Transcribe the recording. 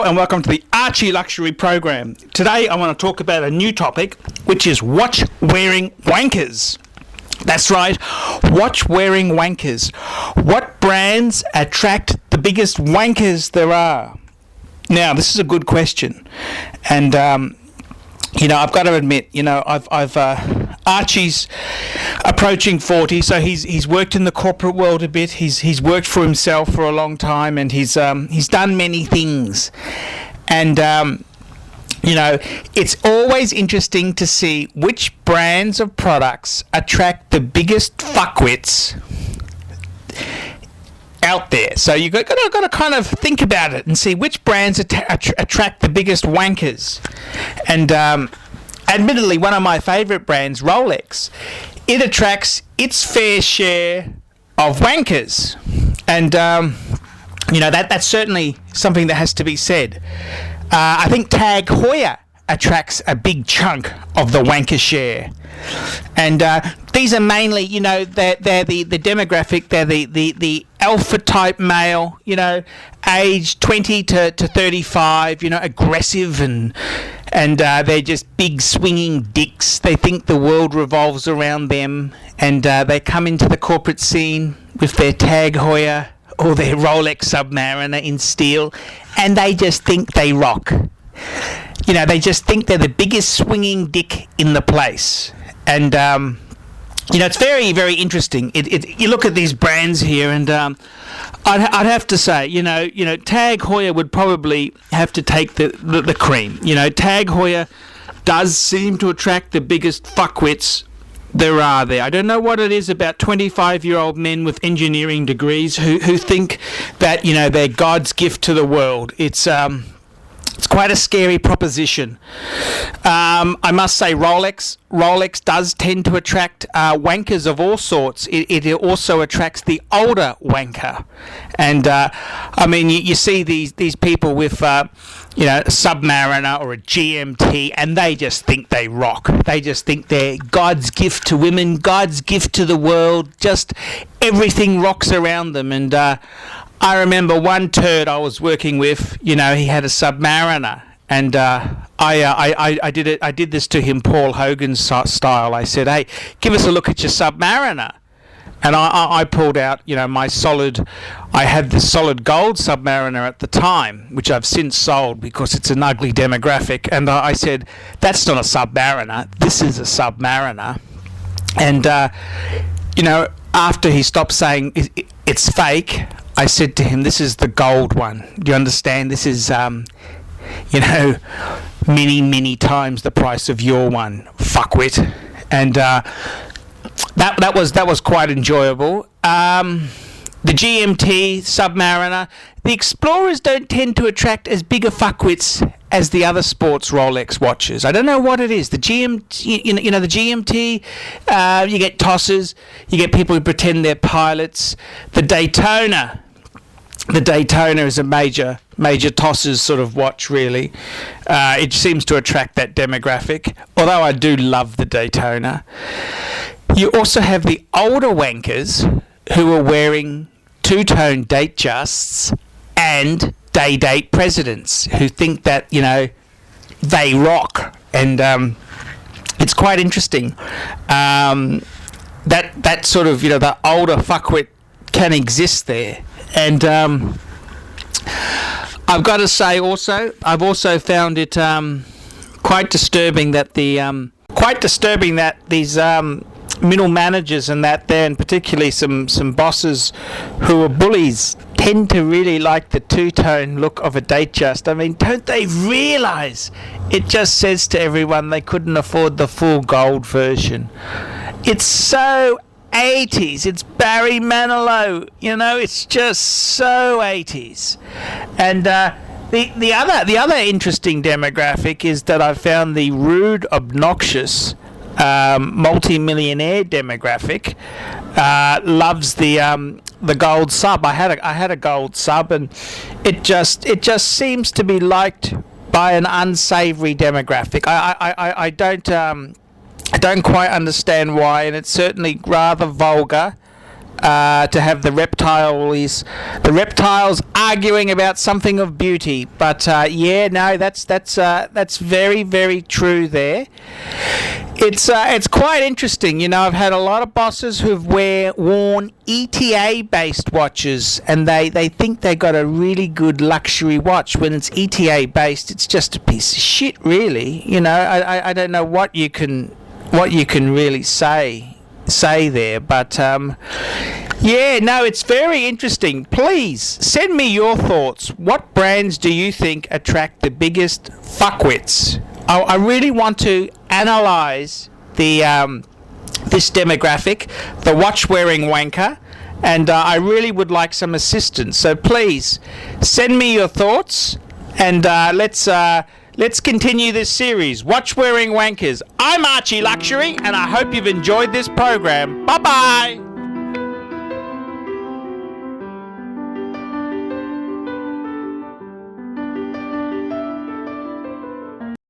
Hello and welcome to the Archie Luxury Program. Today I want to talk about a new topic, which is watch-wearing wankers. That's right, watch-wearing wankers. What brands attract the biggest wankers there are? Now, this is a good question. And, I've got to admit, Archie's approaching 40, so he's worked in the corporate world a bit. He's worked for himself for a long time, and he's done many things. And it's always interesting to see which brands of products attract the biggest fuckwits out there. So you've got to kind of think about it and see which brands attract the biggest wankers. And admittedly, one of my favourite brands, Rolex, it attracts its fair share of wankers. And, that's certainly something that has to be said. I think Tag Heuer attracts a big chunk of the wanker share. And these are mainly, they're the demographic, they're the alpha type male, aged 20 to 35, aggressive and they're just big swinging dicks. They think the world revolves around them, and they come into the corporate scene with their Tag Heuer or their Rolex Submariner in steel, and they just think they rock. They just think they're the biggest swinging dick in the place. And, it's very, very interesting. You look at these brands here, and I'd have to say, Tag Heuer would probably have to take the cream. Tag Heuer does seem to attract the biggest fuckwits there are there. I don't know what it is about 25-year-old men with engineering degrees who think that, they're God's gift to the world. It's quite a scary proposition. I must say Rolex does tend to attract wankers of all sorts. It also attracts the older wanker. And, you see these people with, a Submariner or a GMT, and they just think they rock. They just think they're God's gift to women, God's gift to the world. Just everything rocks around them. And I remember one turd I was working with, he had a Submariner, and I did this to him Paul Hogan style. I said, hey, give us a look at your Submariner. And I pulled out, I had the solid gold Submariner at the time, which I've since sold because it's an ugly demographic. And I said, that's not a Submariner, this is a Submariner. And, after he stopped saying it's fake, I said to him, this is the gold one. Do you understand? This is, many, many times the price of your one, fuckwit. And that was quite enjoyable. The GMT, Submariner, the Explorers don't tend to attract as big a fuckwits as the other sports Rolex watches. I don't know what it is. The GMT, the GMT, you get tossers, you get people who pretend they're pilots. The Daytona is a major tossers sort of watch, really. It seems to attract that demographic, although I do love the Daytona. You also have the older wankers who are wearing two-tone Datejusts and day-date presidents who think that, they rock. And it's quite interesting. That sort of, the older fuckwit can exist there. And I've got to say also, I've also found it quite disturbing that these middle managers and that there, and particularly some bosses who are bullies, tend to really like the two-tone look of a Datejust. I mean, don't they realise it just says to everyone they couldn't afford the full gold version? It's so 80s. It's Barry Manilow. It's just so 80s. And the other interesting demographic is that I found the rude, obnoxious multi-millionaire demographic loves the gold sub. I had a gold sub, and it just seems to be liked by an unsavory demographic. I don't quite understand why, and it's certainly rather vulgar. to have the reptiles arguing about something of beauty. But yeah, no, that's very, very true there. It's quite interesting. You know, I've had a lot of bosses who've worn ETA based watches, and they think they got a really good luxury watch. When it's ETA based, it's just a piece of shit, really. You know, I don't know what you can really say there, but yeah, no, it's very interesting. Please send me your thoughts. What brands do you think attract the biggest fuckwits? I really want to analyze the this demographic, the watch-wearing wanker, and I really would like some assistance. So please send me your thoughts, and let's continue this series, Watch-Wearing Wankers. I'm Archie Luxury, and I hope you've enjoyed this program. Bye-bye!